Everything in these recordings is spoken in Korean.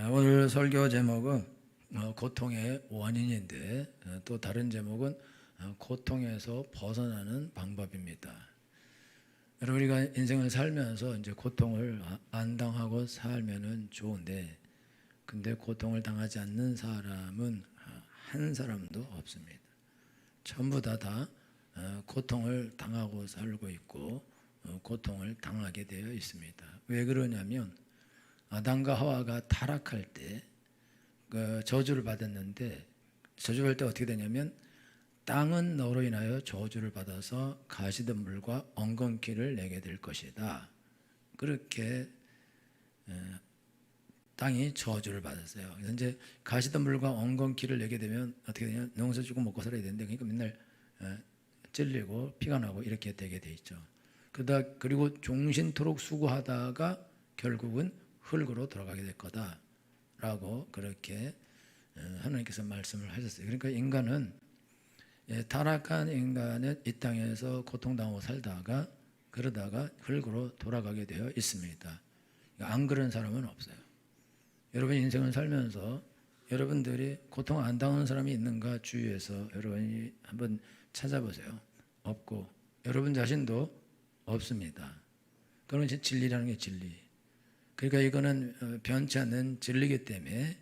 오늘 설교 제목은 고통의 원인인데 또 다른 제목은 고통에서 벗어나는 방법입니다. 여러분, 우리가 인생을 살면서 이제 고통을 안 당하고 살면은 좋은데, 근데 고통을 당하지 않는 사람은 한 사람도 없습니다. 전부 다 고통을 당하고 살고 있고 고통을 당하게 되어 있습니다. 왜 그러냐면 아담과 하와가 타락할 때 저주를 받았는데, 저주할 때 어떻게 되냐면 땅은 너로 인하여 저주를 받아서 가시덤불과 엉겅퀴를 내게 될 것이다. 그렇게 땅이 저주를 받았어요. 그래서 이제 가시덤불과 엉겅퀴를 내게 되면 어떻게 되냐, 농사 짓고 먹고 살아야 되는데, 그러니까 맨날 찔리고 피가 나고 이렇게 되게 돼 있죠. 그리고 종신토록 수고하다가 결국은 흙으로 돌아가게 될 거다라고 그렇게 하나님께서 말씀을 하셨어요. 그러니까 인간은 타락한 인간은 이 땅에서 고통당하고 살다가 그러다가 흙으로 돌아가게 되어 있습니다. 안 그런 사람은 없어요. 여러분 인생을 살면서 여러분들이 고통 안 당하는 사람이 있는가 주위에서 여러분이 한번 찾아보세요. 없고, 여러분 자신도 없습니다. 그건 진리라는 게 진리. 그러니까 이거는 변치 않는 진리이기 때문에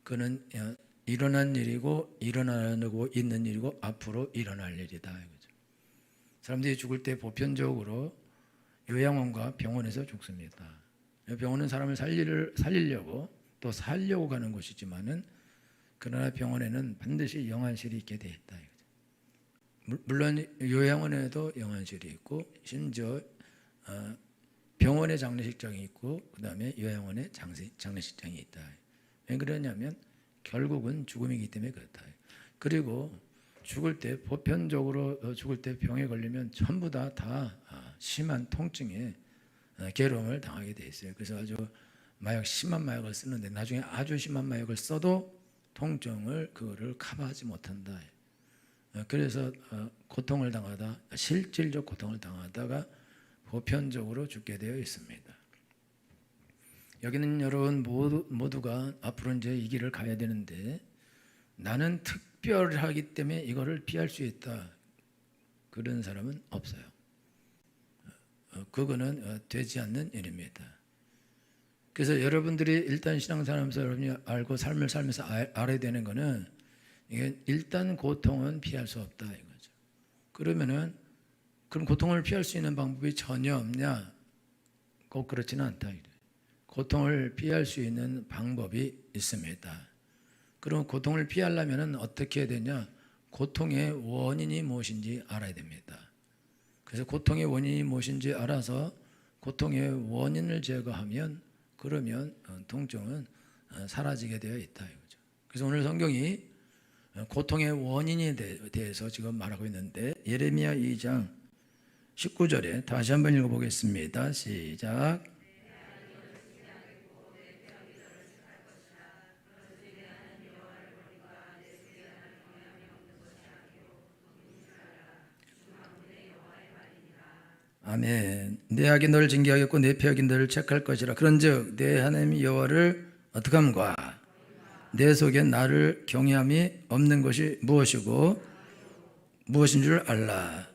그는 일어난 일이고 일어나고 있는 일이고 앞으로 일어날 일이다 이거죠. 사람들이 죽을 때 보편적으로 요양원과 병원에서 죽습니다. 병원은 사람을 살리려고 또 살려고 가는 곳이지만은, 그러나 병원에는 반드시 영안실이 있게 돼 있다 이거죠. 물론 요양원에도 영안실이 있고 심지어 병원에 장례식장이 있고 그 다음에 요양원에 장례식장이 있다. 왜 그러냐면 결국은 죽음이기 때문에 그렇다. 그리고 죽을 때 보편적으로 죽을 때 병에 걸리면 전부 다 심한 통증에 괴로움을 당하게 돼 있어요. 그래서 아주 심한 마약을 쓰는데 나중에 아주 심한 마약을 써도 통증을 그거를 커버하지 못한다. 그래서 고통을 당하다, 실질적 고통을 당하다가 보편적으로 죽게 되어 있습니다. 여기는 여러분 모두가 앞으로 이제 이 길을 가야 되는데, 나는 특별하기 때문에 이거를 피할 수 있다, 그런 사람은 없어요. 그거는 되지 않는 일입니다. 그래서 여러분들이 일단 신앙생활하면서 여러분이 알고 삶을 살면서 알아야 되는 거는, 이게 일단 고통은 피할 수 없다 이거죠. 그러면은 그럼 고통을 피할 수 있는 방법이 전혀 없냐? 꼭 그렇지는 않다. 고통을 피할 수 있는 방법이 있습니다. 그럼 고통을 피하려면 어떻게 해야 되냐? 고통의 원인이 무엇인지 알아야 됩니다. 그래서 고통의 원인이 무엇인지 알아서 고통의 원인을 제거하면, 그러면 통증은 사라지게 되어 있다 이거죠. 그래서 오늘 성경이 고통의 원인에 대해서 지금 말하고 있는데, 예레미야 2장 19절에 다시 한번 읽어보겠습니다. 시작. 아멘. 내 악이 너를 징계하겠고 내 패역이 너를 책할 것이라. 그런즉 내 하나님 여호와를 어떻게 함과 내 속에 나를 경외함이 없는 것이 무엇이고 무엇인 줄 알라.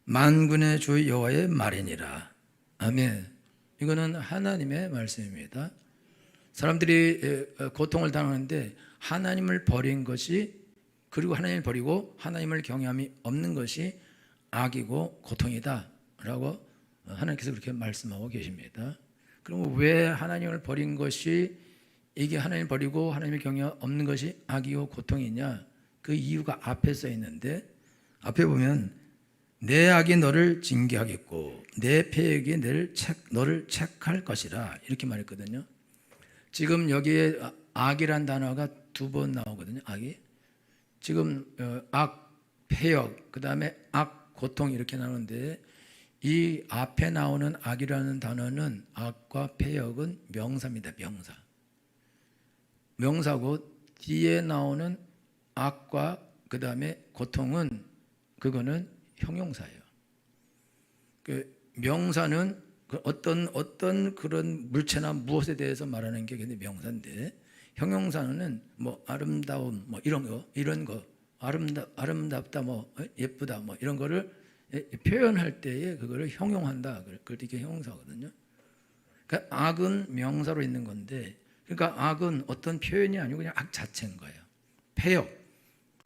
만군의 주 여호와의 말이니라. 아멘. 이거는 하나님의 말씀입니다. 사람들이 고통을 당하는데 하나님을 버린 것이, 그리고 하나님을 버리고 하나님을 경외함이 없는 것이 악이고 고통이다 라고 하나님께서 그렇게 말씀하고 계십니다. 그럼 왜 하나님을 버린 것이, 이게 하나님을 버리고 하나님을 경외 없는 것이 악이고 고통이냐? 그 이유가 앞에 써 있는데, 앞에 보면 내 악이 너를 징계하겠고 내 패역이 너를 책할 것이라 이렇게 말했거든요. 지금 여기에 악이란 단어가 2번 나오거든요. 악이 지금 악, 패역, 그 다음에 악, 고통 이렇게 나오는데, 이 앞에 나오는 악이라는 단어는, 악과 패역은 명사입니다. 명사고 뒤에 나오는 악과 그 다음에 고통은 그거는 형용사예요. 그 명사는 어떤 그런 물체나 무엇에 대해서 말하는 게 근데 명사인데, 형용사는 뭐 아름다움 뭐 이런 거 아름답다 뭐 예쁘다 뭐 이런 거를 표현할 때에 그거를 형용한다. 그럴 때 이게 형용사거든요. 그러니까 악은 명사로 있는 건데, 그러니까 악은 어떤 표현이 아니고 그냥 악 자체인 거예요.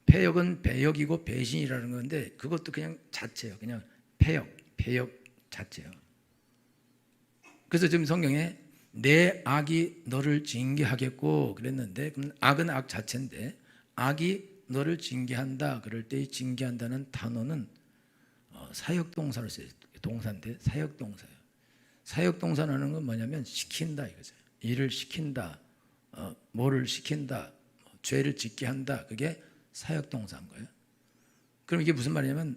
패역은 배역이고 배신이라는 건데, 그것도 그냥 자체예요. 그냥 패역 자체예요. 그래서 지금 성경에 내 악이 너를 징계하겠고 그랬는데, 그럼 악은 악 자체인데 악이 너를 징계한다 그럴 때 이 징계한다는 단어는 사역동사로 써요. 동사인데 사역동사예요. 사역동사라는 건 뭐냐면 시킨다 이거죠. 일을 시킨다, 뭐를 시킨다, 죄를 짓게 한다. 그게 사역동사인 거예요. 그럼 이게 무슨 말이냐면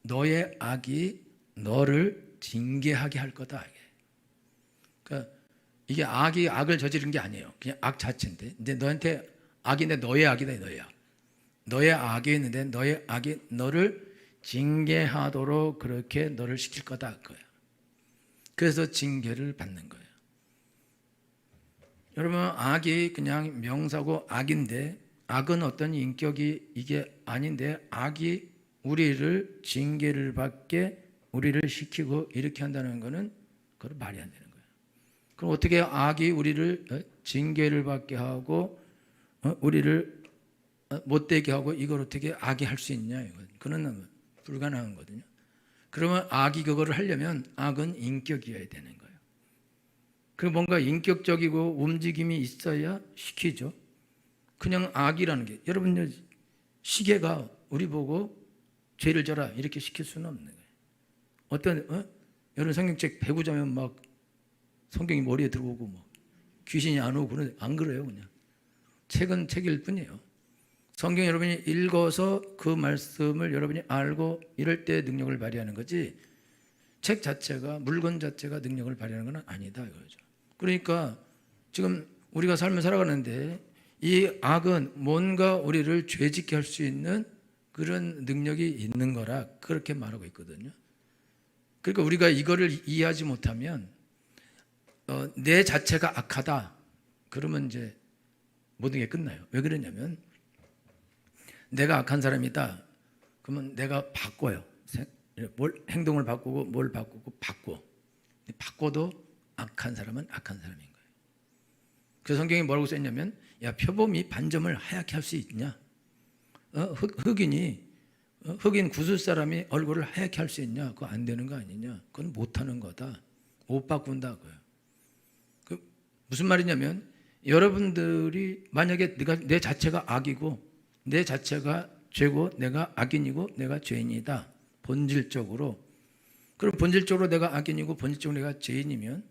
너의 악이 너를 징계하게 할 거다. 그러니까 이게 악이 악을 저지른 게 아니에요. 그냥 악 자체인데, 근데 너한테 악인데 너의 악이다. 너의 악이 있는데 너의 악이 너를 징계하도록 그렇게 너를 시킬 거다 그거예요. 그래서 징계를 받는 거예요. 여러분, 악이 그냥 명사고 악인데, 악은 어떤 인격이 이게 아닌데 악이 우리를 징계를 받게 우리를 시키고 이렇게 한다는 것은 그건 말이 안 되는 거예요. 그럼 어떻게 악이 우리를 징계를 받게 하고 우리를 못되게 하고 이걸 어떻게 악이 할 수 있냐? 그건 불가능한 거거든요. 그러면 악이 그거를 하려면 악은 인격이어야 되는 거예요. 그리고 뭔가 인격적이고 움직임이 있어야 시키죠. 그냥 악이라는 게, 여러분 시계가 우리 보고 죄를 져라 이렇게 시킬 수는 없는 거예요. 여러분 성경책 109자면 막 성경이 머리에 들어오고 뭐 귀신이 안 오고 그러는데 안 그래요. 그냥 책은 책일 뿐이에요. 성경 여러분이 읽어서 그 말씀을 여러분이 알고 이럴 때 능력을 발휘하는 거지, 책 자체가, 물건 자체가 능력을 발휘하는 건 아니다 이거죠. 그러니까 지금 우리가 삶을 살아가는데 이 악은 뭔가 우리를 죄짓게 할 수 있는 그런 능력이 있는 거라 그렇게 말하고 있거든요. 그러니까 우리가 이거를 이해하지 못하면 내 자체가 악하다 그러면 이제 모든 게 끝나요. 왜 그러냐면 내가 악한 사람이다 그러면 내가 바꿔요. 행동을 바꾸고 뭘 바꾸고 바꿔도 악한 사람은 악한 사람인 거예요. 그 성경이 뭐라고 썼냐면, 야 표범이 반점을 하얗게 할 수 있냐? 흑인 구슬 사람이 얼굴을 하얗게 할 수 있냐? 그거 안 되는 거 아니냐? 그건 못하는 거다. 못 바꾼다고요. 무슨 말이냐면, 여러분들이 만약에 내 자체가 악이고 내 자체가 죄고 내가 악인이고 내가 죄인이다 본질적으로, 그럼 본질적으로 내가 악인이고 본질적으로 내가 죄인이면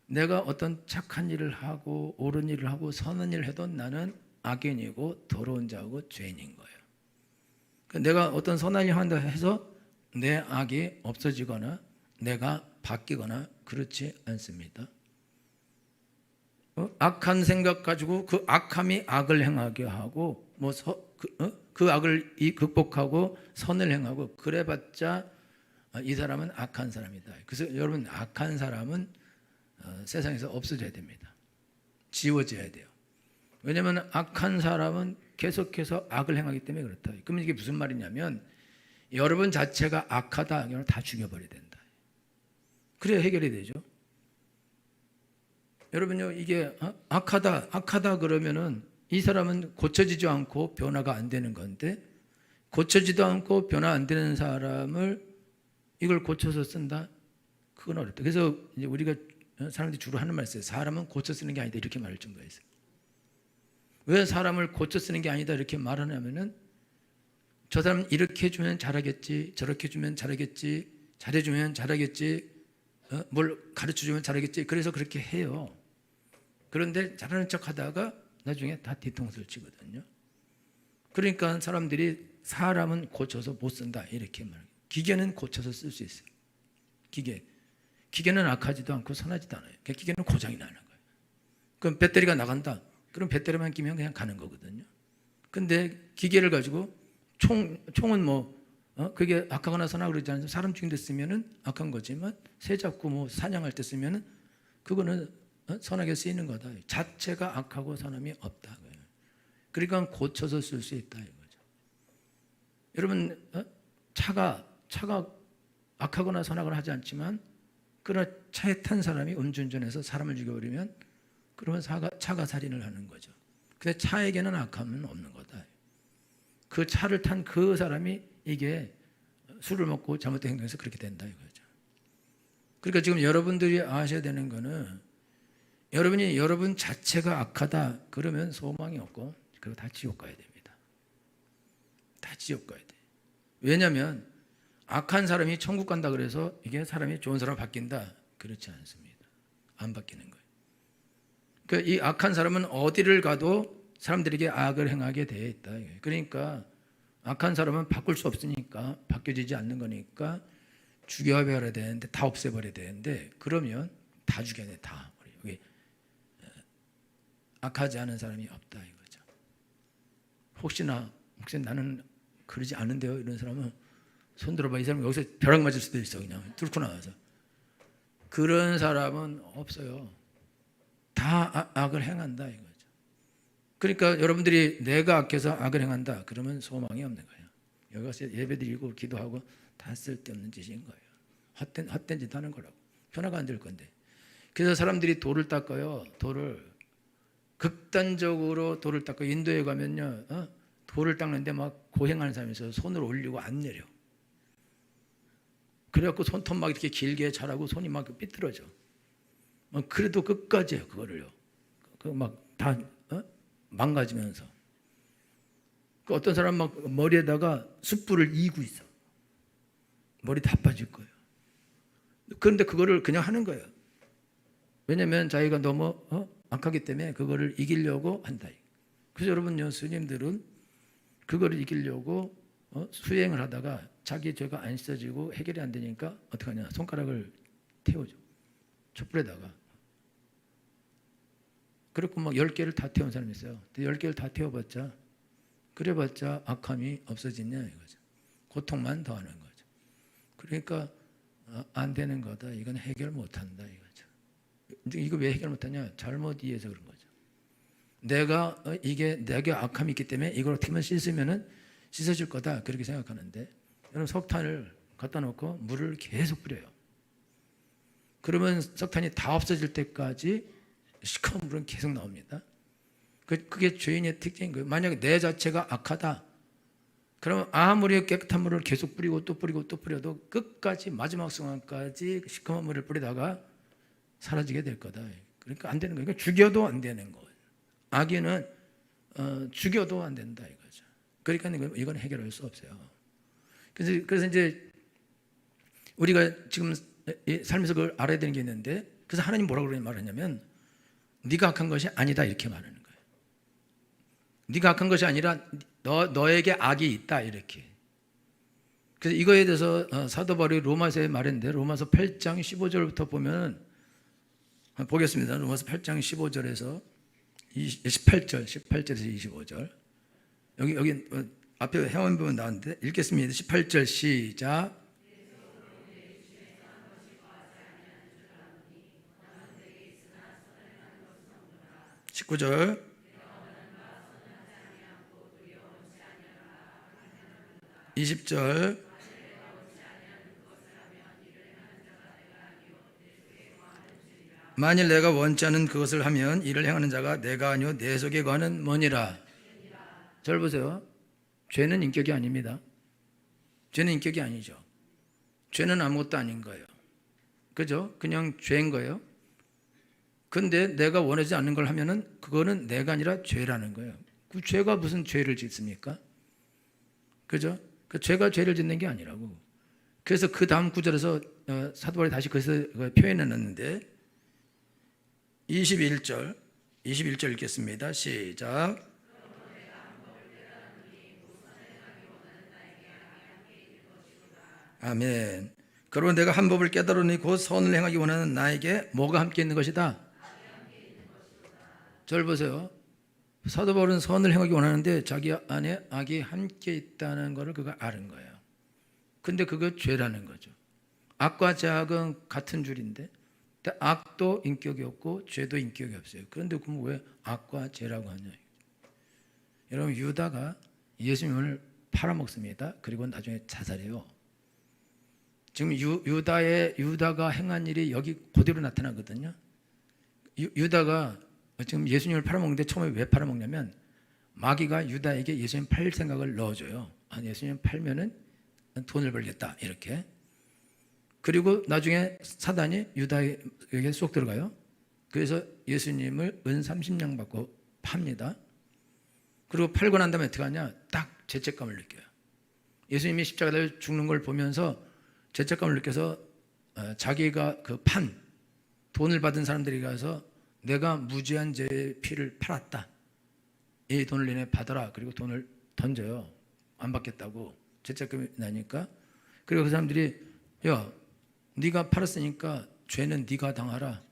내가 어떤 착한 일을 하고 옳은 일을 하고 선한 일을 해도 나는 악인이고 더러운 자고 죄인인 거예요. 내가 어떤 선한 일을 한다 해서 내 악이 없어지거나 내가 바뀌거나 그렇지 않습니다. 악한 생각 가지고 그 악함이 악을 행하게 하고 그 악을 극복하고 선을 행하고 그래봤자 이 사람은 악한 사람이다. 그래서 여러분, 악한 사람은 세상에서 없어져야 됩니다. 지워져야 돼요. 왜냐하면 악한 사람은 계속해서 악을 행하기 때문에 그렇다. 그러면 이게 무슨 말이냐면, 여러분 자체가 악하다 그러면 다 죽여버려야 된다. 그래야 해결이 되죠. 여러분요, 이게 악하다 그러면은 이 사람은 고쳐지지 않고 변화가 안 되는 건데, 고쳐지도 않고 변화 안 되는 사람을 이걸 고쳐서 쓴다? 그건 어렵다. 그래서 이제 우리가 사람들이 주로 하는 말이 있어요. 사람은 고쳐 쓰는 게 아니다 이렇게 말할 정도가 있어요. 왜 사람을 고쳐 쓰는 게 아니다 이렇게 말하냐면은, 저 사람은 이렇게 해주면 잘하겠지, 저렇게 해주면 잘하겠지, 잘해주면 잘하겠지, 뭘 가르쳐주면 잘하겠지, 그래서 그렇게 해요. 그런데 잘하는 척 하다가 나중에 다 뒤통수를 치거든요. 그러니까 사람들이 사람은 고쳐서 못 쓴다 이렇게 말해요. 기계는 고쳐서 쓸 수 있어요. 기계는 악하지도 않고 선하지도 않아요. 기계는 고장이 나는 거예요. 그럼 배터리가 나간다. 그럼 배터리만 끼면 그냥 가는 거거든요. 근데 기계를 가지고 총은 뭐 그게 악하거나 선하고 그러지 않아요. 사람 죽인 데 쓰면은 악한 거지만 새 잡고 뭐 사냥할 때 쓰면은 그거는 선하게 쓰이는 거다. 자체가 악하고 선함이 없다. 그러니까 고쳐서 쓸 수 있다 이거죠. 여러분 차가 악하거나 선하거나 하지 않지만 그러나 차에 탄 사람이 음주운전해서 사람을 죽여버리면 그러면 차가 살인을 하는 거죠. 근데 차에게는 악함은 없는 거다. 그 차를 탄 그 사람이 이게 술을 먹고 잘못된 행동해서 그렇게 된다 이거죠. 그러니까 지금 여러분들이 아셔야 되는 거는 여러분이 여러분 자체가 악하다 그러면 소망이 없고 그리고 다 지옥 가야 됩니다. 다 지옥 가야 돼. 왜냐하면 악한 사람이 천국 간다 그래서 이게 사람이 좋은 사람 바뀐다 그렇지 않습니다. 안 바뀌는 거예요. 그러니까 이 악한 사람은 어디를 가도 사람들에게 악을 행하게 되어 있다. 그러니까 악한 사람은 바꿀 수 없으니까 바뀌어지지 않는 거니까 죽여버려야 되는데 다 없애버려야 되는데 그러면 다 죽여야 돼. 다. 여기 악하지 않은 사람이 없다 이거죠. 혹시 나는 그러지 않은데요 이런 사람은 손 들어봐. 이 사람 여기서 벼락 맞을 수도 있어. 그냥 뚫고 나와서. 그런 사람은 없어요. 다 악을 행한다 이거죠. 그러니까 여러분들이 내가 악해서 악을 행한다 그러면 소망이 없는 거예요. 여기 가서 예배드리고 기도하고 다 쓸데없는 짓인 거예요. 헛된 짓 하는 거라고. 변화가 안 될 건데. 그래서 사람들이 돌을 닦아요. 극단적으로 돌을 닦고 인도에 가면요 돌을 닦는데 막 고행하는 사람이 있어요. 손을 올리고 안 내려. 그래갖고 손톱 막 이렇게 길게 자라고 손이 막 삐뚤어져. 그래도 끝까지 해요 그거를요. 막 다 망가지면서. 어떤 사람 막 머리에다가 숯불을 이고 있어. 머리 다 빠질 거예요. 그런데 그거를 그냥 하는 거예요. 왜냐하면 자기가 너무 악하기 때문에 그거를 이기려고 한다. 그래서 여러분요 스님들은 그거를 이기려고 수행을 하다가 자기 죄가 안 씻어지고 해결이 안 되니까 어떻게 하냐 손가락을 태워줘. 촛불에다가. 그렇고 막 10개를 다 태운 사람이 있어요. 10개를 다 태워봤자 그래봤자 악함이 없어지냐 이거죠. 고통만 더하는 거죠. 그러니까 안 되는 거다. 이건 해결 못한다 이거죠. 이거 왜 해결 못하냐? 잘못 이해해서 그런 거죠. 내게 악함이 있기 때문에 이걸 어떻게 하면 씻으면은 씻어질 거다 그렇게 생각하는데 여러분 석탄을 갖다 놓고 물을 계속 뿌려요. 그러면 석탄이 다 없어질 때까지 시커먼 물은 계속 나옵니다. 그게 죄인의 특징인 거예요. 만약에 내 자체가 악하다 그러면 아무리 깨끗한 물을 계속 뿌리고 또 뿌리고 또 뿌려도 끝까지 마지막 순간까지 시커먼 물을 뿌리다가 사라지게 될 거다. 그러니까 안 되는 거예요. 그러니까 죽여도 안 되는 거예요. 악인은 죽여도 안 된다 이거죠. 그러니까 이건 해결할 수 없어요. 그래서 이제 우리가 지금 살면서 그걸 알아야 되는 게 있는데 그래서 하나님 뭐라고 말하냐면 네가 악한 것이 아니다 이렇게 말하는 거예요. 네가 악한 것이 아니라 너에게 악이 있다 이렇게. 그래서 이거에 대해서 사도 바울이 로마서에 말했는데 로마서 8장 15절부터 보면 보겠습니다. 로마서 8장 15절에서 18절에서 25절. 여기 앞에 회원 부분 나왔는데 읽겠습니다. 18절 시작. 19절. 이십 절. 만일 내가 원치 않은 그것을 하면 이를 행하는 자가 내가 아니요 내 속에 거하는 뭐니라. 잘 보세요. 죄는 인격이 아닙니다. 죄는 인격이 아니죠. 죄는 아무것도 아닌 거예요. 그죠? 그냥 죄인 거예요. 근데 내가 원하지 않는 걸 하면은 그거는 내가 아니라 죄라는 거예요. 그 죄가 무슨 죄를 짓습니까? 그죠? 그 죄가 죄를 짓는 게 아니라고. 그래서 그 다음 구절에서 사도 바울이 다시 거기서 표현해 놨는데 21절 읽겠습니다. 시작. 아멘. 그러면 내가 한 법을 깨달으니 곧 선을 행하기 원하는 나에게 뭐가 함께 있는 것이다? 절 보세요. 사도 바울은 선을 행하기 원하는데 자기 안에 악이 함께 있다는 것을 그가 아는 거예요. 근데 그거 죄라는 거죠. 악과 죄악은 같은 줄인데 악도 인격이 없고 죄도 인격이 없어요. 그런데 그럼 왜 악과 죄라고 하냐? 여러분, 유다가 예수님을 팔아먹습니다. 그리고 나중에 자살해요. 지금 유다가 행한 일이 여기 그대로 나타나거든요. 유다가 지금 예수님을 팔아먹는데 처음에 왜 팔아먹냐면 마귀가 유다에게 예수님 팔 생각을 넣어줘요. 예수님 팔면은 돈을 벌겠다 이렇게. 그리고 나중에 사단이 유다에게 쏙 들어가요. 그래서 예수님을 은 30냥 받고 팝니다. 그리고 팔고 난 다음에 어떻게 하냐? 딱 죄책감을 느껴요. 예수님이 십자가에 죽는 걸 보면서 죄책감을 느껴서 자기가 그 돈을 받은 사람들이 가서 내가 무죄한 죄의 피를 팔았다. 이 돈을 너네 받아라. 그리고 돈을 던져요. 안 받겠다고. 죄책감이 나니까. 그리고 그 사람들이 야, 네가 팔았으니까 죄는 네가 당하라.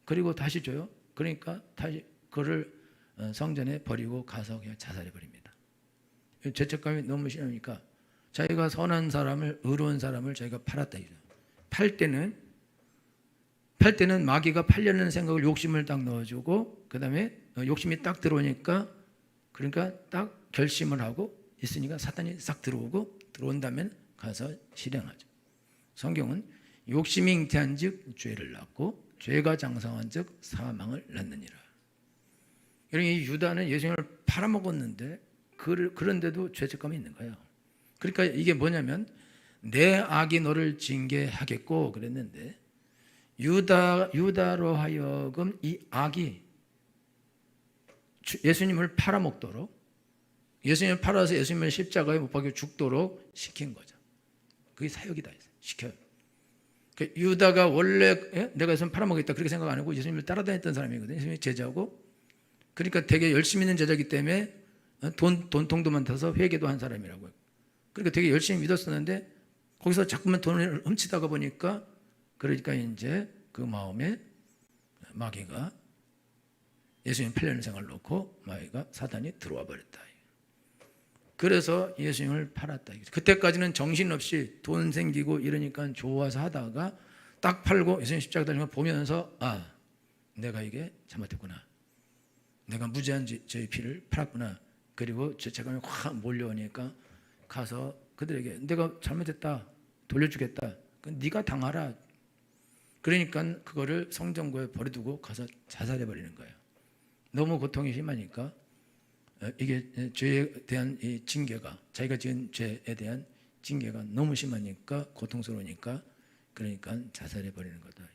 그리고 다시 줘요. 그러니까 다시 그를 성전에 버리고 가서 그냥 자살해 버립니다. 죄책감이 너무 심하니까 자기가 선한 사람을, 의로운 사람을 자기가 팔았다 이거죠. 팔 때는 마귀가 팔려는 생각을, 욕심을 딱 넣어주고, 그 다음에 욕심이 딱 들어오니까, 그러니까 딱 결심을 하고 있으니까 사탄이 싹 들어온다면 가서 실행하죠. 성경은 욕심이 잉태한 즉 죄를 낳고 죄가 장성한 즉 사망을 낳느니라. 여러분, 이 유다는 예수님을 팔아먹었는데 그런데도 죄책감이 있는 거예요. 그러니까 이게 뭐냐면 내 악이 너를 징계하겠고 그랬는데 유다로 하여금 이 악이 예수님을 팔아먹도록, 예수님을 팔아서 예수님을 십자가에 못 박혀 죽도록 시킨 거죠. 그게 사역이다. 시켜요. 그러니까 유다가 원래 내가 예수님 팔아먹겠다 그렇게 생각 안 하고 예수님을 따라다녔던 사람이거든요. 예수님의 제자고. 그러니까 되게 열심히 있는 제자이기 때문에 돈통도 많아서 회개도 한 사람이라고요. 그러니까 되게 열심히 믿었었는데 거기서 자꾸만 돈을 훔치다가 보니까, 그러니까 이제 그 마음에 마귀가 예수님 팔려는 생각을 놓고 마귀가 사단이 들어와 버렸다. 그래서 예수님을 팔았다. 그때까지는 정신없이 돈 생기고 이러니까 좋아서 하다가 딱 팔고 예수님 십자가 달린 걸 보면서 내가 이게 잘못했구나. 내가 무죄한 죄의 피를 팔았구나. 그리고 죄책감이 확 몰려오니까 가서 그들에게 내가 잘못했다. 돌려주겠다. 네가 당하라. 그러니까 그거를 성전구에 버려두고 가서 자살해버리는 거예요. 너무 고통이 심하니까 이게 죄에 대한 이 징계가, 자기가 지은 죄에 대한 징계가 너무 심하니까, 고통스러우니까, 그러니까 자살해버리는 거다.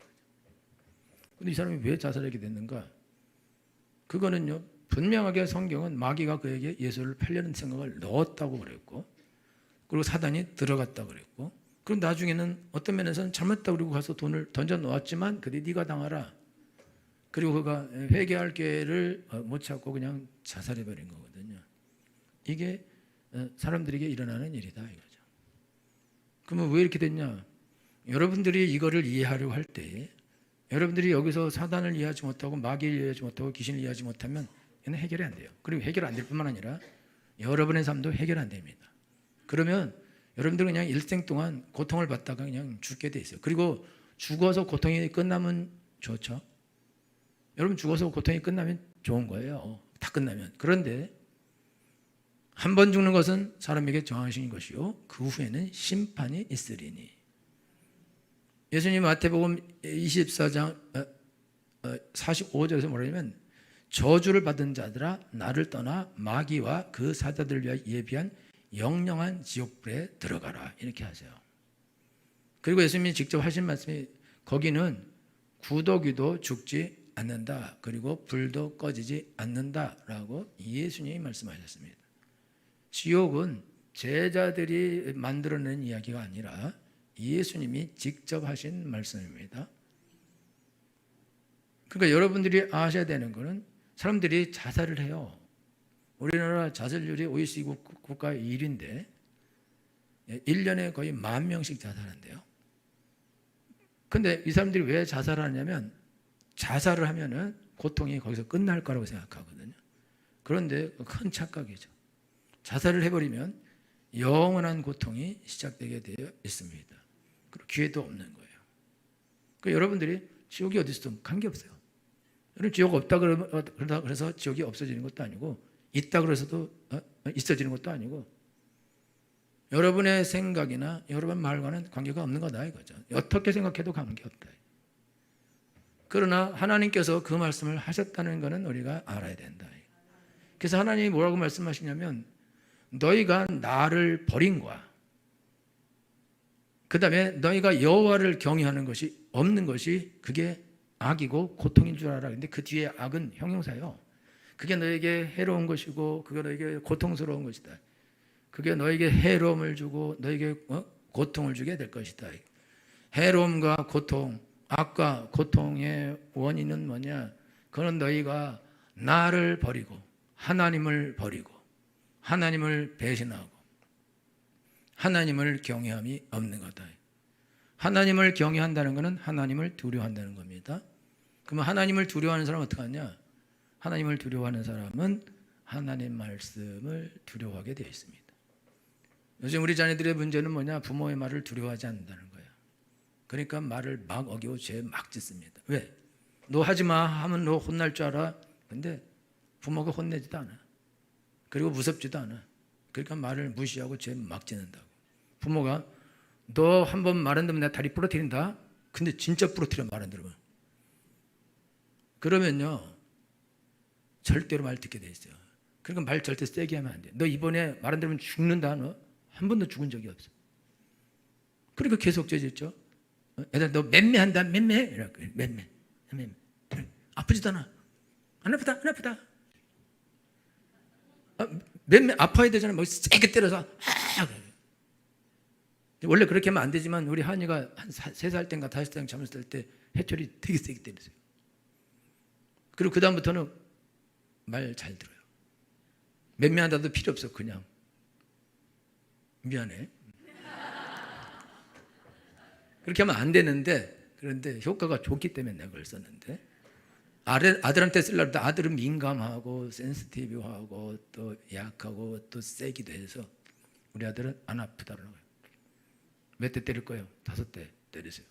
근데 이 사람이 왜 자살하게 됐는가? 그거는요, 분명하게 성경은 마귀가 그에게 예수를 팔려는 생각을 넣었다고 그랬고, 그리고 사단이 들어갔다고 그랬고, 그럼 나중에는 어떤 면에서는 잘못했다고 그러고 가서 돈을 던져 놓았지만 그래 네가 당하라. 그리고 그가 회개할 기회를 못 찾고 그냥 자살해버린 거거든요. 이게 사람들에게 일어나는 일이다 이거죠. 그러면 왜 이렇게 됐냐? 여러분들이 이거를 이해하려고 할 때, 여러분들이 여기서 사단을 이해하지 못하고 마귀를 이해하지 못하고 귀신을 이해하지 못하면 얘는 해결이 안 돼요. 그리고 해결 안 될 뿐만 아니라 여러분의 삶도 해결 안 됩니다. 그러면 여러분들은 그냥 일생 동안 고통을 받다가 그냥 죽게 돼 있어요. 그리고 죽어서 고통이 끝나면 좋죠. 여러분 죽어서 고통이 끝나면 좋은 거예요. 다 끝나면. 그런데 한 번 죽는 것은 사람에게 정하신 것이요 그 후에는 심판이 있으리니. 예수님 마태복음 24장 45절에서 뭐라냐면 저주를 받은 자들아 나를 떠나 마귀와 그 사자들을 위하여 예비한 영영한 지옥불에 들어가라 이렇게 하세요. 그리고 예수님이 직접 하신 말씀이 거기는 구더기도 죽지 않는다. 그리고 불도 꺼지지 않는다라고 예수님이 말씀하셨습니다. 지옥은 제자들이 만들어낸 이야기가 아니라 예수님이 직접 하신 말씀입니다. 그러니까 여러분들이 아셔야 되는 것은 사람들이 자살을 해요. 우리나라 자살률이 OECD 국가 1위인데 1년에 거의 10,000명씩 자살한대요. 근데 이 사람들이 왜 자살하냐면 자살을 하면은 고통이 거기서 끝날 거라고 생각하거든요. 그런데 큰 착각이죠. 자살을 해버리면 영원한 고통이 시작되게 되어 있습니다. 그리고 기회도 없는 거예요. 그 여러분들이 지옥이 어디 있어? 관계없어요. 여러분 지옥 없다 그러다 그래서 지옥이 없어지는 것도 아니고 있다 그래서도 있어지는 것도 아니고 여러분의 생각이나 여러분 말과는 관계가 없는 거다 이거죠. 어떻게 생각해도 관계없다. 그러나 하나님께서 그 말씀을 하셨다는 것은 우리가 알아야 된다. 그래서 하나님이 뭐라고 말씀하시냐면 너희가 나를 버린 거야. 그 다음에 너희가 여호와를 경외하는 것이 없는 것이 그게 악이고 고통인 줄 알아. 근데 그 뒤에 악은 형용사예요. 그게 너에게 해로운 것이고 그게 너에게 고통스러운 것이다. 그게 너에게 해로움을 주고 너에게 고통을 주게 될 것이다. 해로움과 고통, 악과 고통의 원인은 뭐냐? 그건 너희가 나를 버리고 하나님을 버리고 하나님을 배신하고 하나님을 경외함이 없는 거다. 하나님을 경외한다는 것은 하나님을 두려워한다는 겁니다. 그러면 하나님을 두려워하는 사람은 어떻게 하냐? 하나님을 두려워하는 사람은 하나님 말씀을 두려워하게 되어 있습니다. 요즘 우리 자녀들의 문제는 뭐냐? 부모의 말을 두려워하지 않는다는 거예요. 그러니까 말을 막 어기고 죄 막 짓습니다. 왜? 너 하지 마 하면 너 혼날 줄 알아? 근데 부모가 혼내지도 않아. 그리고 무섭지도 않아. 그러니까 말을 무시하고 죄 막 짓는다고. 부모가 너 한 번 말 안 들으면 내가 다리 부러뜨린다. 근데 진짜 부러뜨려 말 안 들으면. 그러면요 절대로 말 듣게 돼 있어요. 그러니까 말 절대 세게 하면 안 돼. 너 이번에 말 안 들으면 죽는다. 너 한 번도 죽은 적이 없어. 그러니까 계속 죄 짓죠. 애들 너 맴매한다. 맴매. 이라고 맴매. 아프지도 않아. 안 아프다. 안 아프다. 맴매 아파야 되잖아. 뭐 세게 때려서. 원래 그렇게 하면 안 되지만 우리 한이가 한 3살 땐가 5살 땐가 잘못했을 때 해철이 되게 세게 때렸어요. 그리고 그 다음부터는 말 잘 들어요. 맴매한다도 필요 없어. 그냥 미안해. 그렇게 하면 안 되는데 그런데 효과가 좋기 때문에 내가 그걸 썼는데 아들한테 쓰려고 아들은 민감하고 센시티브하고 또 약하고 또 세기도 해서 우리 아들은 안 아프다는 거예요. 몇 대 때릴 거예요? 5대 때리세요.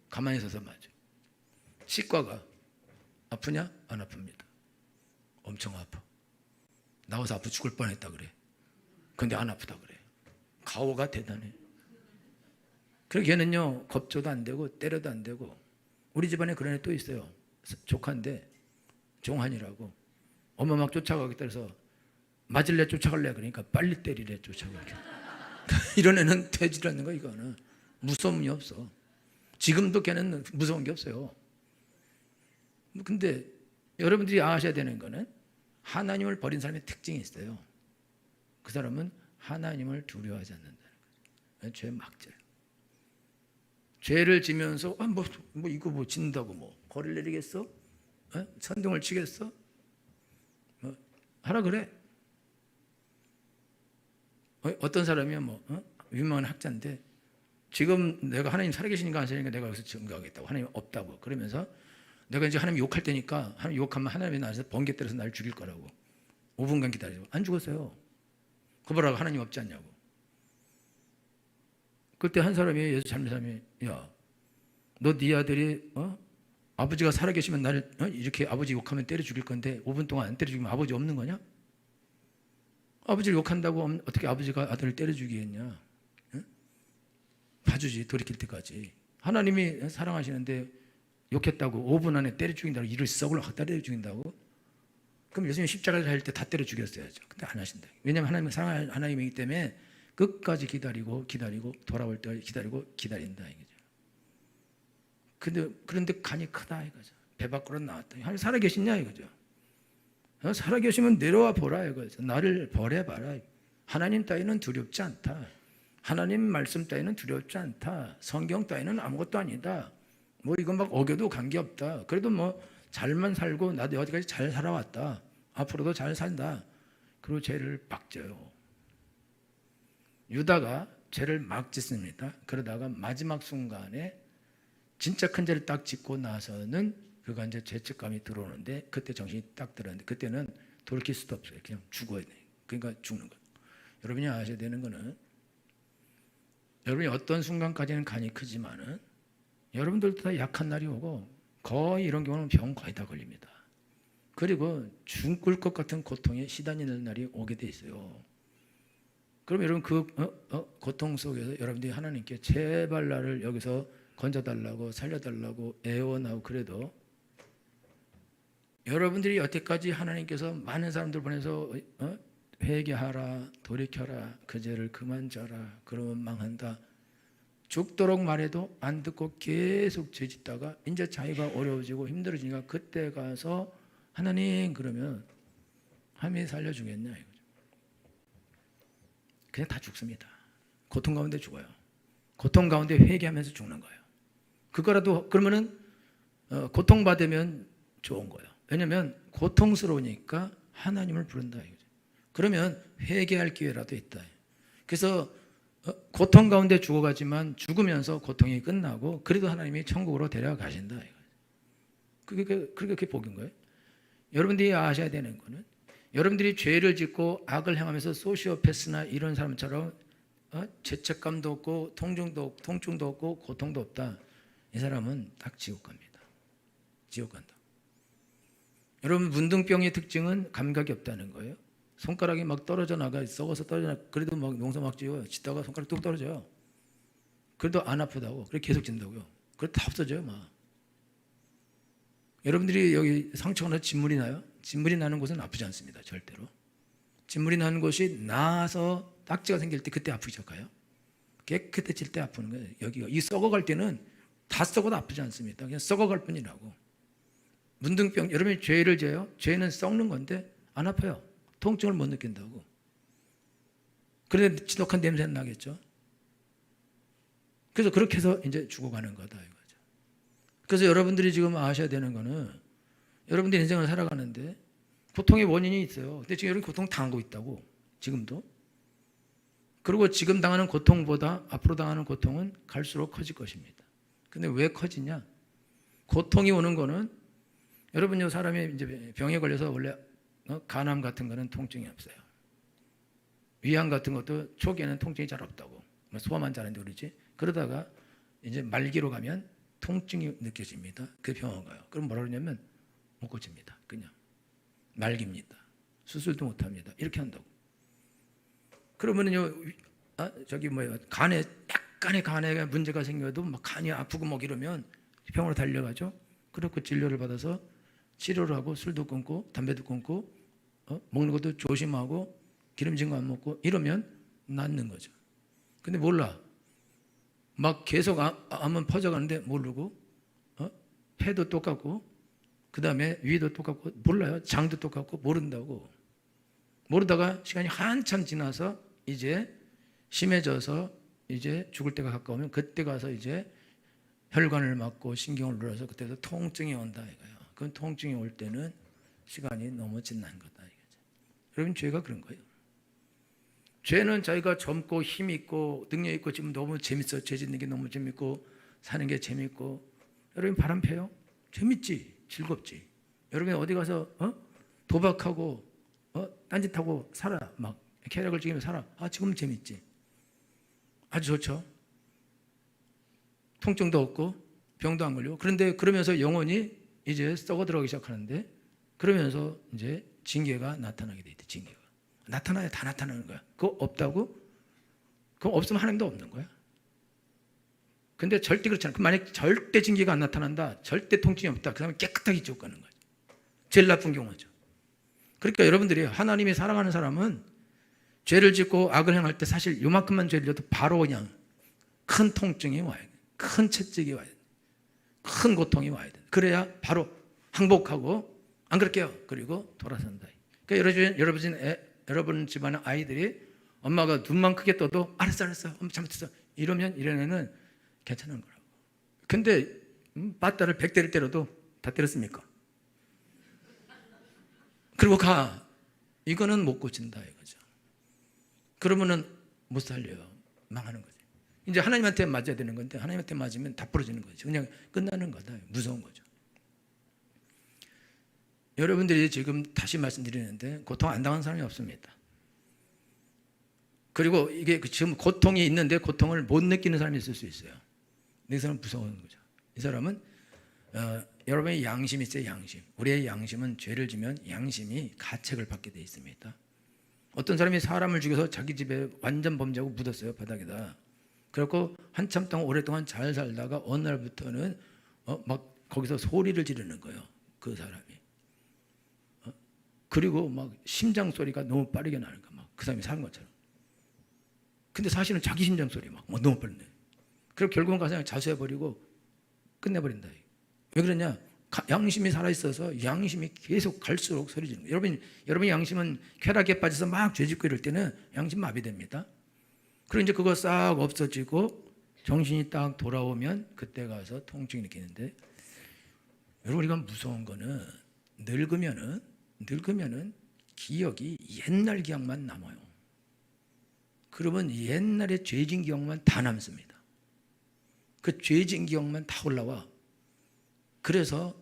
가만히 서서 맞아. 치과가 아프냐? 안 아픕니다. 엄청 아파. 나와서 아파 죽을 뻔했다 그래. 근데 안 아프다 그래. 가오가 대단해. 그래서 걔는요 겁줘도 안 되고 때려도 안 되고. 우리 집안에 그런 애 또 있어요. 조카인데 종한이라고. 엄마 막 쫓아가겠다 해서 맞을래 쫓아갈래 그러니까 빨리 때리래 쫓아가게. 이런 애는 되질 않는 거. 이거는 무서움이 없어. 지금도 걔는 무서운 게 없어요. 근데 여러분들이 아셔야 되는 거는 하나님을 버린 사람의 특징이 있어요. 그 사람은 하나님을 두려워하지 않는다는 거예요. 죄 막 져요. 죄를 지면서 이거 짓는다고 거리를 내리겠어? 천둥을 치겠어? 하라 그래. 어떤 사람이야 유명한 학자인데 지금 내가 하나님 살아계시니까 안 살아니까 내가 여기서 증거하겠다고. 하나님 없다고. 그러면서 내가 이제 하나님 욕할 테니까 하나님 욕하면 하나님이 나한테 번개 때려서 나를 죽일 거라고. 5분간 기다리고 안 죽었어요. 그거라고 하나님 없지 않냐고. 그때 한 사람이 예수 닮은 사람이 야, 너 네 아들이 아버지가 살아계시면 나를 이렇게 아버지 욕하면 때려 죽일 건데 5분 동안 안 때려 죽이면 아버지 없는 거냐? 아버지를 욕한다고 어떻게 아버지가 아들을 때려 죽이겠냐? 봐주지 돌이킬 때까지. 하나님이 사랑하시는데 욕했다고 5분 안에 때려 죽인다고 이를 썩을 확 때려 죽인다고? 그럼 예수님 십자가를 할 때 다 때려 죽였어야죠. 근데 안 하신다. 왜냐하면 하나님은 사랑하는 하나님이기 때문에 끝까지 기다리고 돌아올 때까지 기다린다 이거죠. 그런데 간이 크다 이거죠. 배 밖으로 나왔다. 하나님 살아계시냐 이거죠. 살아계시면 내려와 보라 이거죠. 나를 버려봐라. 하나님 따위는 두렵지 않다. 하나님 말씀 따위는 두렵지 않다. 성경 따위는 아무것도 아니다. 이건 막 어겨도 관계없다. 그래도 잘만 살고 나도 여기까지 잘 살아왔다. 앞으로도 잘 산다. 그리고 죄를 막 져요. 유다가 죄를 막 짓습니다. 그러다가 마지막 순간에 진짜 큰 죄를 딱 짓고 나서는 그가 이제 죄책감이 들어오는데 그때 정신이 딱 들었는데 그때는 돌이킬 수도 없어요. 그냥 죽어야 돼. 그러니까 죽는 거예요. 여러분이 아셔야 되는 거는 여러분이 어떤 순간까지는 간이 크지만은 여러분들도 다 약한 날이 오고 거의 이런 경우는 병 거의 다 걸립니다. 그리고 죽을 것 같은 고통에 시달리는 날이 오게 돼 있어요. 그럼 여러분 그 고통 속에서 여러분들이 하나님께 제발 나를 여기서 건져달라고 살려달라고 애원하고 그래도 여러분들이 여태까지 하나님께서 많은 사람들 보내서 회개하라 돌이켜라 그 죄를 그만 져라 그러면 망한다 죽도록 말해도 안 듣고 계속 죄짓다가 이제 자기가 어려워지고 힘들어지니까 그때 가서 하나님 그러면 하나님이 살려주겠냐 이거죠. 그냥 다 죽습니다. 고통 가운데 죽어요. 고통 가운데 회개하면서 죽는 거예요. 그거라도 그러면은 고통받으면 좋은 거예요. 왜냐하면 고통스러우니까 하나님을 부른다 이거죠. 그러면 회개할 기회라도 있다. 그래서 고통 가운데 죽어가지만 죽으면서 고통이 끝나고 그래도 하나님이 천국으로 데려가신다 이거죠. 그게 복인 거예요. 여러분들이 아셔야 되는 거는 여러분들이 죄를 짓고 악을 행하면서 소시오패스나 이런 사람처럼 죄책감도 없고 통증도 없고 고통도 없다. 이 사람은 딱 지옥 갑니다. 지옥 간다. 여러분 문둥병의 특징은 감각이 없다는 거예요. 손가락이 막 떨어져 나가 썩어서 떨어져 나가 그래도 막 농사 막 지어요. 짓다가 손가락 뚝 떨어져요. 그래도 안 아프다고 그래 계속 진다고요. 그래 다 없어져요 막. 여러분들이 여기 상처가 나서 진물이 나요? 진물이 나는 곳은 아프지 않습니다. 절대로. 진물이 나는 곳이 나서 딱지가 생길 때 그때 아프기 시작해요. 깨끗해질 때 아프는 거예요. 여기가 이 썩어갈 때는 다 썩어도 아프지 않습니다. 그냥 썩어갈 뿐이라고. 문둥병 여러분이 죄를 져요. 죄는 썩는 건데 안 아파요. 통증을 못 느낀다고. 그런데 지독한 냄새는 나겠죠. 그래서 그렇게 해서 이제 죽어가는 거다 이거죠. 그래서 여러분들이 지금 아셔야 되는 거는 여러분들 인생을 살아가는데 고통의 원인이 있어요. 근데 지금 여러분 고통 당하고 있다고. 지금도. 그리고 지금 당하는 고통보다 앞으로 당하는 고통은 갈수록 커질 것입니다. 근데 왜 커지냐? 고통이 오는 거는 여러분요 사람이 이제 병에 걸려서 원래 간암 같은 거는 통증이 없어요. 위암 같은 것도 초기에는 통증이 잘 없다고. 소화만 잘하는데 그러지. 그러다가 이제 말기로 가면 통증이 느껴집니다. 그 병원 가요. 그럼 뭐라 그러냐면 못 고칩니다. 그냥 말기입니다. 수술도 못 합니다. 이렇게 한다고. 그러면은요, 간에 약간의 간에 문제가 생겨도 막 간이 아프고 막 이러면 병원으로 달려가죠. 그렇고 진료를 받아서 치료를 하고 술도 끊고 담배도 끊고 먹는 것도 조심하고 기름진 거 안 먹고 이러면 낫는 거죠. 근데 몰라. 막 계속 암은 퍼져가는데 모르고 폐도 똑같고 그 다음에 위도 똑같고 몰라요. 장도 똑같고 모른다고. 모르다가 시간이 한참 지나서 이제 심해져서 이제 죽을 때가 가까우면 그때 가서 이제 혈관을 막고 신경을 눌러서 그때서 통증이 온다 이거예요. 그 통증이 올 때는 시간이 너무 지난 거다 이거죠. 여러분 죄가 그런 거예요. 죄는 자기가 젊고 힘 있고 능력 있고 지금 너무 재밌어. 죄 짓는 게 너무 재밌고 사는 게 재밌고 여러분 바람 펴요? 재밌지. 즐겁지. 여러분이 어디 가서 도박하고 딴짓하고 살아. 막 쾌락을 즐기며 살아. 지금 재밌지. 아주 좋죠. 통증도 없고 병도 안 걸리고 그런데 그러면서 영혼이 이제 썩어 들어가기 시작하는데 그러면서 이제 징계가 나타나게 돼 있대. 징계가 나타나야 다 나타나는 거야. 그거 없다고? 그럼 없으면 하나님도 없는 거야. 근데 절대 그렇지 않아. 만약 절대 징계가 안 나타난다, 절대 통증이 없다, 그 사람은 깨끗하게 지옥 가는 거죠. 제일 나쁜 경우죠. 그러니까 여러분들이 하나님이 사랑하는 사람은 죄를 짓고 악을 행할 때 사실 요만큼만 죄를 져도 바로 그냥 큰 통증이 와야 돼. 큰 채찍이 와야 돼. 큰 고통이 와야 돼. 그래야 바로 항복하고 안 그럴게요. 그리고 돌아선다. 그러니까 여러분 집안의 아이들이 엄마가 눈만 크게 떠도 알았어 엄마 잘못했어 이러면 이런 애는 괜찮은 거라고. 근데 빠따를 100대를 때려도 다 때렸습니까? 그리고 가. 이거는 못 고친다 이거죠. 그러면은 못 살려요. 망하는 거죠. 이제 하나님한테 맞아야 되는 건데 하나님한테 맞으면 다 부러지는 거죠. 그냥 끝나는 거다. 무서운 거죠. 여러분들이 지금 다시 말씀드리는데 고통 안 당한 사람이 없습니다. 그리고 이게 지금 고통이 있는데 고통을 못 느끼는 사람이 있을 수 있어요. 이 사람은 무서운 거죠. 이 사람은 여러분의 양심이 있어요. 양심. 우리의 양심은 죄를 지면 양심이 가책을 받게 돼 있습니다. 어떤 사람이 사람을 죽여서 자기 집에 완전 범죄하고 묻었어요. 바닥에다. 그래갖고 한참 동안 오랫동안 잘 살다가 어느 날부터는 막 거기서 소리를 지르는 거예요. 그 사람이. 그리고 막 심장 소리가 너무 빠르게 나는 거야. 막 그 사람이 사는 것처럼. 근데 사실은 자기 심장 소리 막 너무 빠르네. 그리고 결국은 가서 그냥 자수해버리고 끝내버린다. 왜 그러냐? 양심이 살아있어서 양심이 계속 갈수록 소리 지르는 거예요. 여러분의 양심은 쾌락에 빠져서 막 죄짓고 이럴 때는 양심 마비됩니다. 그리고 이제 그거 싹 없어지고 정신이 딱 돌아오면 그때 가서 통증이 느끼는데, 여러분 우리가 무서운 거는 늙으면은 기억이 옛날 기억만 남아요. 그러면 옛날에 죄진 기억만 다 남습니다. 그 죄진 기억만 다 올라와. 그래서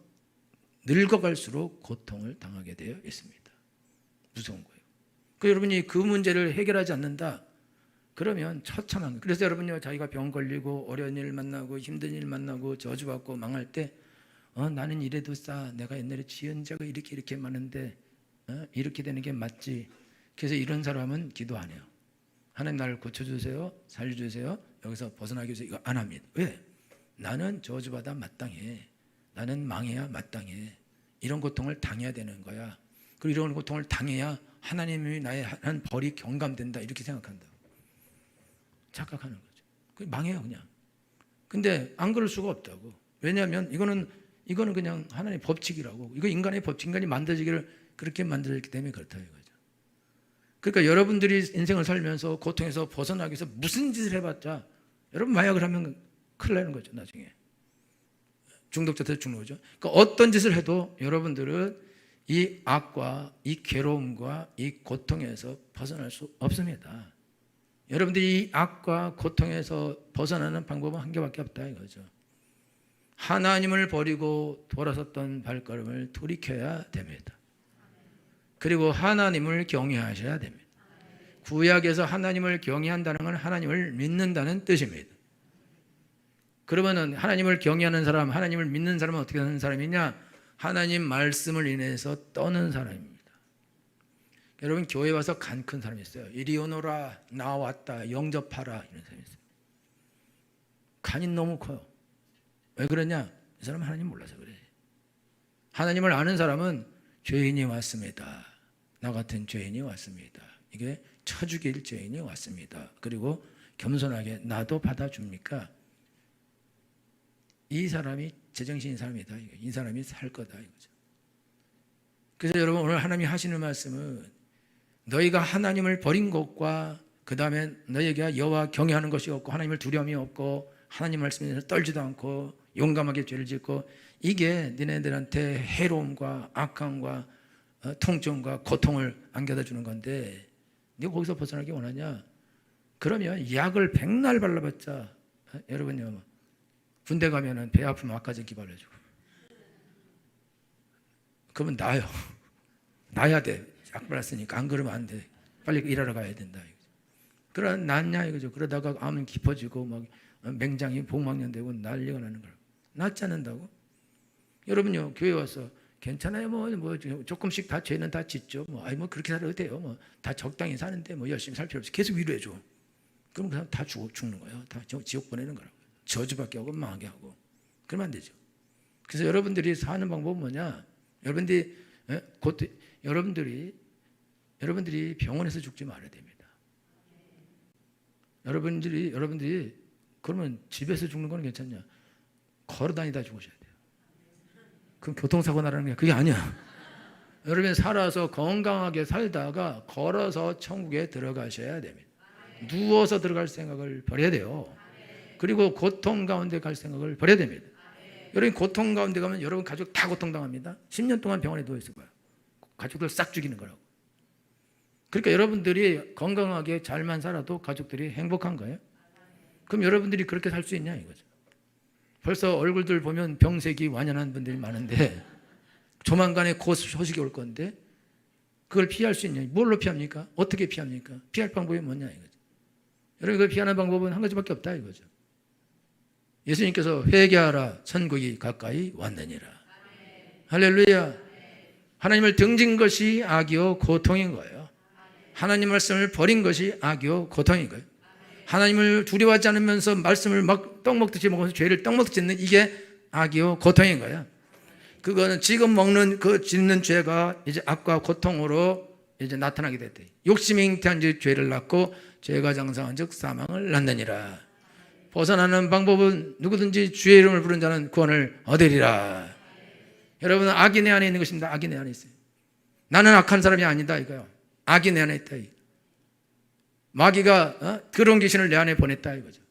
늙어갈수록 고통을 당하게 되어 있습니다. 무서운 거예요. 그 여러분이 그 문제를 해결하지 않는다 그러면 처참한 거예요. 그래서 여러분요, 자기가 병 걸리고 어려운 일 만나고 힘든 일 만나고 저주받고 망할 때 나는 이래도 싸, 내가 옛날에 지은 죄가 이렇게 많은데 이렇게 되는 게 맞지. 그래서 이런 사람은 기도 안 해요. 하나님 나를 고쳐주세요, 살려주세요, 여기서 벗어나기 위해서 이거 안 합니다. 왜? 나는 저주받아 마땅해. 나는 망해야 마땅해. 이런 고통을 당해야 되는 거야. 그리고 이런 고통을 당해야 하나님이 나의 한 벌이 경감된다, 이렇게 생각한다. 착각하는 거죠. 망해요 그냥. 근데 안 그럴 수가 없다고. 왜냐하면 이거는 그냥 하나님의 법칙이라고. 이거 인간의 법칙, 인간이 만들어지기를 그렇게 만들었기 때문에 그렇다 이거죠. 그러니까 여러분들이 인생을 살면서 고통에서 벗어나기 위해서 무슨 짓을 해봤자, 여러분 마약을 하면 큰일 나는 거죠. 나중에 중독자한테 죽는 거죠. 그러니까 어떤 짓을 해도 여러분들은 이 악과 이 괴로움과 이 고통에서 벗어날 수 없습니다. 여러분들이 이 악과 고통에서 벗어나는 방법은 한 개밖에 없다 이거죠. 하나님을 버리고 돌아섰던 발걸음을 돌이켜야 됩니다. 그리고 하나님을 경외하셔야 됩니다. 구약에서 하나님을 경외한다는 건 하나님을 믿는다는 뜻입니다. 그러면은 하나님을 경외하는 사람, 하나님을 믿는 사람은 어떻게 하는 사람이냐? 하나님 말씀을 인해서 떠는 사람입니다. 여러분 교회 와서 간 큰 사람이 있어요. 이리 오너라, 나 왔다, 영접하라, 이런 사람이 있어요. 간이 너무 커요. 왜 그러냐? 이 사람은 하나님 몰라서 그래. 하나님을 아는 사람은 죄인이 왔습니다. 나 같은 죄인이 왔습니다. 이게 쳐죽일 죄인이 왔습니다. 그리고 겸손하게 나도 받아줍니까? 이 사람이 제정신인 사람이다. 이 사람이 살 거다 이거죠. 그래서 여러분 오늘 하나님이 하시는 말씀은 너희가 하나님을 버린 것과 그 다음에 너희에게 여호와 경외하는 것이 없고 하나님을 두려움이 없고 하나님 말씀에 떨지도 않고 용감하게 죄를 짓고, 이게 니네들한테 해로움과 악함과 통증과 고통을 안겨다 주는 건데, 네가 거기서 벗어나기 원하냐? 그러면 약을 백날 발라봤자, 여러분요 군대 가면은 배 아프면 막가전기 발라주고, 그러면 나요. 나야 돼. 약 발랐으니까. 안 그러면 안 돼. 빨리 일하러 가야 된다. 그러다 낫냐 이거죠. 그러다가 암은 깊어지고 막 맹장이 복막년되고 난리가 나는 거라고. 낫지 않는다고? 여러분요 교회 와서 괜찮아요. 뭐 조금씩 다 죄는 다 짓죠. 뭐 그렇게 살아도 돼요. 뭐 다 적당히 사는데 뭐 열심히 살 필요 없이 계속 위로해줘. 그럼 그 사람 다 죽는 거예요. 다 지옥 보내는 거라고. 저주받게 하고 망하게 하고. 그러면 안 되죠. 그래서 여러분들이 사는 방법은 뭐냐? 여러분들이 병원에서 죽지 말아야 됩니다. 여러분들이 그러면 집에서 죽는 건 괜찮냐? 걸어 다니다 죽으셔야 돼요. 그럼 교통사고 나라는 게 그게 아니야. 여러분 살아서 건강하게 살다가 걸어서 천국에 들어가셔야 됩니다. 누워서 들어갈 생각을 버려야 돼요. 그리고 고통 가운데 갈 생각을 버려야 됩니다. 여러분 고통 가운데 가면 여러분 가족 다 고통당합니다. 10년 동안 병원에 누워있을 거예요. 가족들 싹 죽이는 거라고. 그러니까 여러분들이 건강하게 잘만 살아도 가족들이 행복한 거예요. 그럼 여러분들이 그렇게 살 수 있냐 이거죠. 벌써 얼굴들 보면 병색이 완연한 분들이 많은데 조만간에 곧 소식이 올 건데 그걸 피할 수 있냐? 뭘로 피합니까? 어떻게 피합니까? 피할 방법이 뭐냐 이거죠. 여러분 그 피하는 방법은 한 가지밖에 없다 이거죠. 예수님께서 회개하라 천국이 가까이 왔느니라. 할렐루야. 하나님을 등진 것이 악이요 고통인 거예요. 하나님 말씀을 버린 것이 악이요 고통인 거예요. 하나님을 두려워하지 않으면서 말씀을 막 떡 먹듯이 먹으면서 죄를 떡 먹듯이 짓는 이게 악이요 고통인 거예요. 그거는 지금 먹는 그 짓는 죄가 이제 악과 고통으로 이제 나타나게 됐대. 욕심이 잉태한 즉 죄를 낳고 죄가 장성한 즉 사망을 낳느니라. 벗어나는 방법은 누구든지 주의 이름을 부른 자는 구원을 얻으리라. 여러분 악이 내 안에 있는 것입니다. 악이 내 안에 있어요. 나는 악한 사람이 아니다 이거요. 악이 내 안에 있다. 마귀가 더러운 귀신을 내 안에 보냈다 이거죠.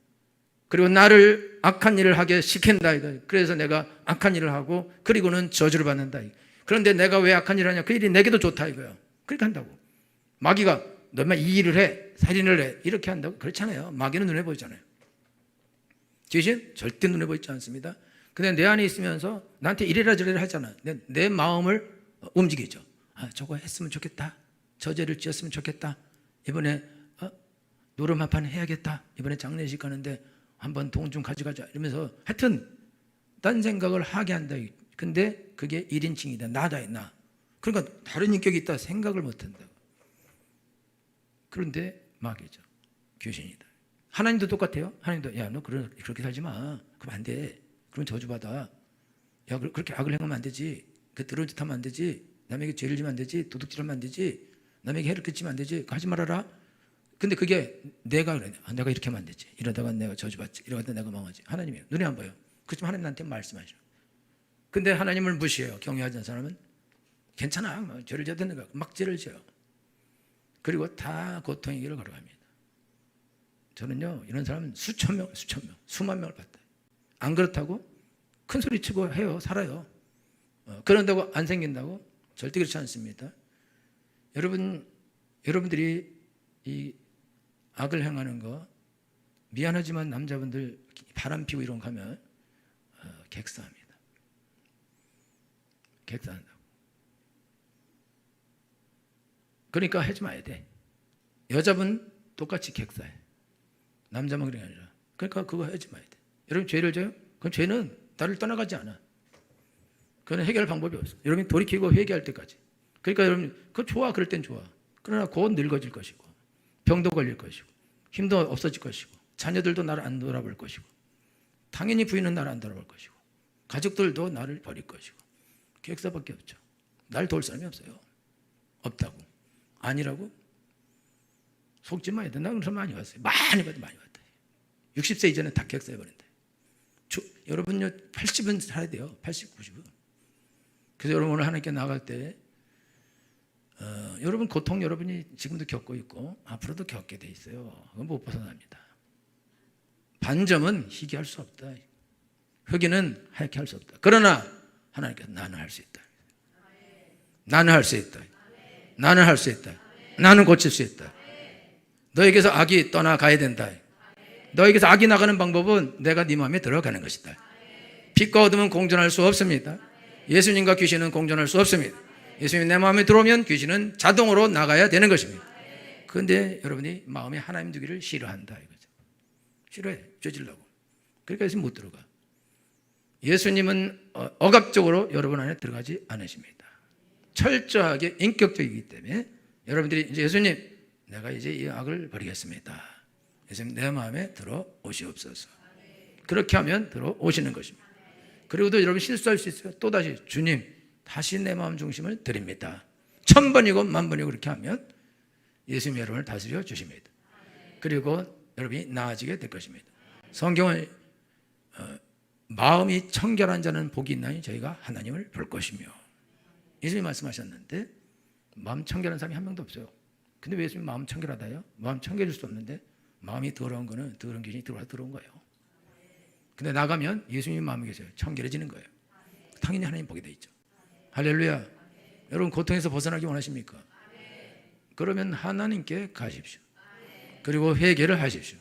그리고 나를 악한 일을 하게 시킨다 이거예요. 그래서 내가 악한 일을 하고 그리고는 저주를 받는다. 그런데 내가 왜 악한 일을 하냐? 그 일이 내게도 좋다 이거예요. 그렇게 한다고. 마귀가 너만 이 일을 해, 살인을 해 이렇게 한다고? 그렇잖아요. 마귀는 눈에 보이잖아요. 귀신 절대 눈에 보이지 않습니다. 근데 내 안에 있으면서 나한테 이래라 저래라 하잖아. 내 마음을 움직이죠. 저거 했으면 좋겠다. 저 죄를 지었으면 좋겠다. 이번에 노름 한 판 해야겠다. 이번에 장례식 가는데 한번 돈 좀 가져가자 이러면서 하여튼 딴 생각을 하게 한다. 근데 그게 1인칭이다. 나다 나. 그러니까 다른 인격이 있다 생각을 못한다. 그런데 마귀죠. 귀신이다. 하나님도 똑같아요. 하나님도 야 너 그렇게 살지 마. 그럼 안 돼. 그럼 저주받아. 야 그렇게 악을 행하면 안 되지. 그 더러운 짓 하면 안 되지. 남에게 죄를 지면 안 되지. 도둑질하면 안 되지. 남에게 해를 끼치면 안 되지. 하지 말아라. 근데 그게 내가 그래. 내가 이렇게 하면 안 되지. 이러다가 내가 저주받지. 이러다가 내가 망하지. 하나님이에요. 눈에 안 보여. 그렇지만 하나님 나한테 말씀하셔. 근데 하나님을 무시해요. 경외하지 않는 사람은 괜찮아. 죄를 져야 되는 거야. 막 죄를 져요. 그리고 다 고통의 길을 걸어갑니다. 저는요 이런 사람은 수천 명, 수만 명을 봤다. 안 그렇다고 큰 소리 치고 해요. 살아요. 그런다고 안 생긴다고? 절대 그렇지 않습니다. 여러분들이 이 악을 행하는 거 미안하지만 남자분들 바람 피고 이런 거 하면 객사합니다. 객사한다고. 그러니까 하지 마야 돼. 여자분 똑같이 객사해. 남자만 그런 게 아니라. 그러니까 그거 하지 마야 돼. 여러분 죄를 져요? 그럼 죄는 나를 떠나가지 않아. 그건 해결할 방법이 없어. 여러분이 돌이키고 회개할 때까지. 그러니까 여러분 그거 좋아. 그럴 땐 좋아. 그러나 곧 늙어질 것이고 병도 걸릴 것이고 힘도 없어질 것이고 자녀들도 나를 안 돌아볼 것이고 당연히 부인은 나를 안 돌아볼 것이고 가족들도 나를 버릴 것이고 객사밖에 없죠. 날 도울 사람이 없어요. 없다고. 아니라고? 속지 마야 돼. 나 그런 사람 많이 봤어요. 많이 봤다. 60세 이전에 다 객사해버린다. 여러분요 80은 살아야 돼요. 80, 90은. 그래서 여러분 오늘 하나님께 나갈 때 여러분 고통 여러분이 지금도 겪고 있고 앞으로도 겪게 돼 있어요. 그건 못 벗어납니다. 반점은 희귀할 수 없다. 흑인은 하얗게 할 수 없다. 그러나 하나님께서 나는 할 수 있다. 나는 할 수 있다. 나는 할 수 있다. 나는 고칠 수 있다. 너에게서 악이 떠나가야 된다. 너에게서 악이 나가는 방법은 내가 네 마음에 들어가는 것이다. 빛과 어둠은 공존할 수 없습니다. 예수님과 귀신은 공존할 수 없습니다. 예수님이 내 마음에 들어오면 귀신은 자동으로 나가야 되는 것입니다. 그런데 여러분이 마음에 하나님 두기를 싫어한다 이거죠. 싫어해. 죄질라고. 그러니까 예수님 못 들어가. 예수님은 억압적으로 여러분 안에 들어가지 않으십니다. 철저하게 인격적이기 때문에 여러분들이 이제 예수님 내가 이제 이 악을 버리겠습니다. 예수님 내 마음에 들어오시옵소서. 그렇게 하면 들어오시는 것입니다. 그리고도 여러분 실수할 수 있어요. 또다시 주님 다시 내 마음 중심을 드립니다. 1000번이고 10,000번이고 그렇게 하면 예수님이 여러분을 다스려 주십니다. 그리고 여러분이 나아지게 될 것입니다. 성경은 마음이 청결한 자는 복이 있나니 저희가 하나님을 볼 것이며 예수님이 말씀하셨는데 마음 청결한 사람이 한 명도 없어요. 근데 왜 예수님 마음 청결하다요? 마음 청결할 수 없는데 마음이 더러운 거는 더러운 귀신이 들어온 거예요. 근데 나가면 예수님 마음에 계세요. 청결해지는 거예요. 당연히 하나님 보게 돼 있죠. 할렐루야. 여러분 고통에서 벗어나기 원하십니까? 그러면 하나님께 가십시오. 그리고 회개를 하십시오.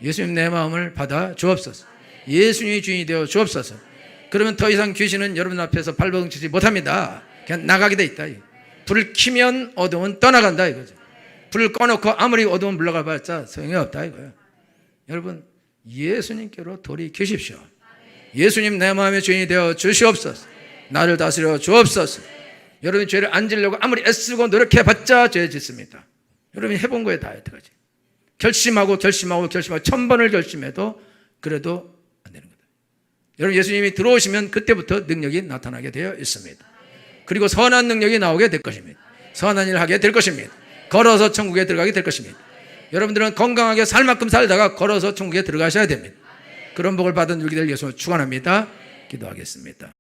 예수님 내 마음을 받아 주옵소서. 예수님이 주인이 되어 주옵소서. 그러면 더 이상 귀신은 여러분 앞에서 발버둥치지 못합니다. 그냥 나가게 돼 있다. 불을 켜면 어둠은 떠나간다 이거죠. 불을 꺼놓고 아무리 어둠은 물러가 봤자 소용이 없다 이거예요. 여러분 예수님께로 돌이키십시오. 예수님 내 마음의 주인이 되어 주시옵소서. 나를 다스려 주옵소서. 여러분이 죄를 안 지려고 아무리 애쓰고 노력해봤자 죄 짓습니다. 여러분이 해본 거에 다 여태까지 결심하고 1000번을 결심해도 그래도 안 되는 거다. 여러분 예수님이 들어오시면 그때부터 능력이 나타나게 되어 있습니다. 그리고 선한 능력이 나오게 될 것입니다. 선한 일을 하게 될 것입니다. 걸어서 천국에 들어가게 될 것입니다. 여러분들은 건강하게 살 만큼 살다가 걸어서 천국에 들어가셔야 됩니다. 그런 복을 받은 줄기 될 예수를 축원합니다. 기도하겠습니다.